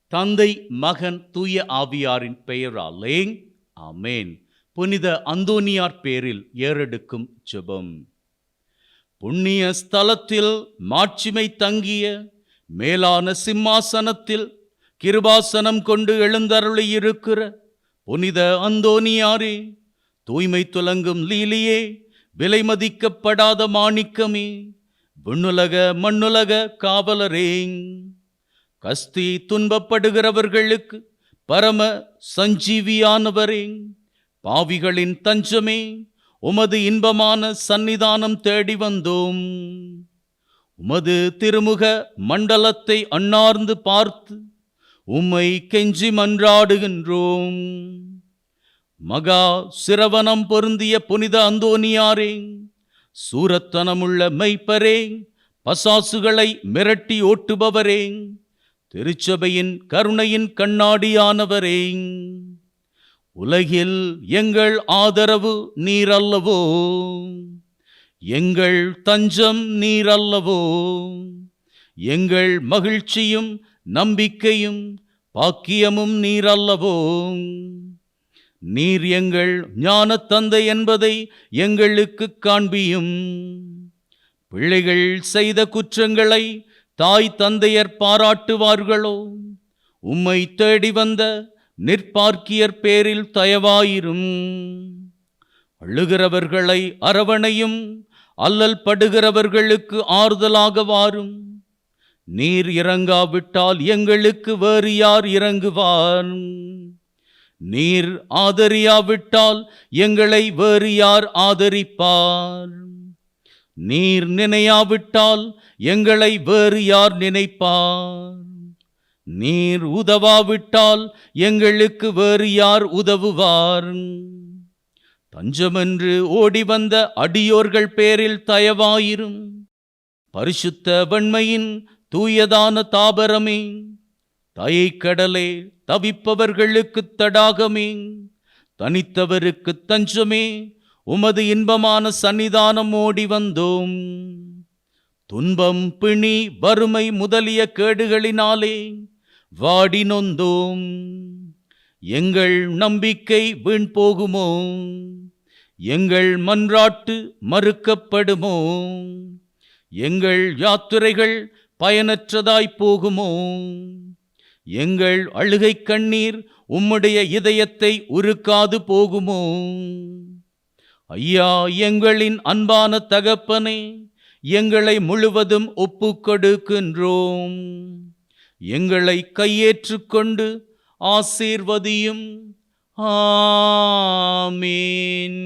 தந்தை, மகன், தூய ஆவியாரின் பெயராலே ஆமென். புனித அந்தோனியார் பேரில் ஏறெடுக்கும் ஜெபம். புண்ணிய ஸ்தலத்தில் மாட்சிமை தங்கிய மேலான சிம்மாசனத்தில் கிருபாசனம் கொண்டு எழுந்தருளியிருக்கிற புனித அந்தோனியாரே, தூய்மை துலங்கும் லீலியே, விலை மதிக்கப்படாத மாணிக்கமே, விண்ணுலக மண்ணுலக காவலரே, கஸ்தி துன்பப்படுகிறவர்களுக்கு பரம சஞ்சீவியானவரே, பாவிகளின் தஞ்சமே, உமது இன்பமான சந்நிதானம் தேடி வந்தோம். உமது திருமுக மண்டலத்தை அண்ணார்ந்து பார்த்து உம்மை கெஞ்சி மன்றாடுகின்றோம். மகா சிரவணம் பொருந்திய புனித அந்தோனியாரே, சூரத்தனமுள்ள மெய்ப்பரே, பசாசுகளை மிரட்டி ஓட்டுபவரே, திருச்சபையின் கருணையின் கண்ணாடியானவரே, உலகில் எங்கள் ஆதரவு நீரல்லவோ, எங்கள் தஞ்சம் நீரல்லவோ, எங்கள் மகிழ்ச்சியும் நம்பிக்கையும் பாக்கியமும் நீரல்லவோ. நீர் எங்கள் ஞான தந்தை என்பதை எங்களுக்கு காண்பியும். பிள்ளைகள் செய்த குற்றங்களை தாய் தந்தையர் பாராட்டுவார்களோ? உம்மை தேடி வந்த நிற்பார்க்கியர் பேரில் தயவாயிரும். அழுகிறவர்களை அரவணையும், அல்லல் படுகிறவர்களுக்கு ஆறுதலாக வாரும். நீர் இறங்காவிட்டால் எங்களுக்கு வேறு யார் இறங்குவார்? நீர் ஆதரியாவிட்டால் எங்களை வேறு யார் ஆதரிப்பார்? நீர் நினையாவிட்டால் எங்களை வேறு யார் நினைப்பார்? நீர் உதவாவிட்டால் எங்களுக்கு வேறு யார் உதவுவார்? தஞ்சமென்று ஓடி வந்த அடியோர்கள் பேரில் தயவாயிரும். பரிசுத்த வெண்மையின் தூயதான தாபரமே, தயைக்கடலே, தவிப்பவர்களுக்கு தடாகமே, தனித்தவருக்கு தஞ்சமே, உமது இன்பமான சன்னிதானம் ஓடி வந்தோம். துன்பம், பிணி, வறுமை முதலிய கேடுகளினாலே வாடி நொந்தோம். எங்கள் நம்பிக்கை வீண் போகுமோ? எங்கள் மன்றாட்டு மறுக்கப்படுமோ? எங்கள் யாத்திரைகள் பயனற்றதாய் போகுமோ? எங்கள் அழுகை கண்ணீர் உம்முடைய இதயத்தை உருக்காது போகுமோ? ஐயா, எங்களின் அன்பான தகப்பனே, எங்களை முழுவதும் ஒப்புக்கொடுக்கின்றோம். எங்களை கையேற்றுக்கொண்டு ஆசீர்வதியும். ஆமீன்.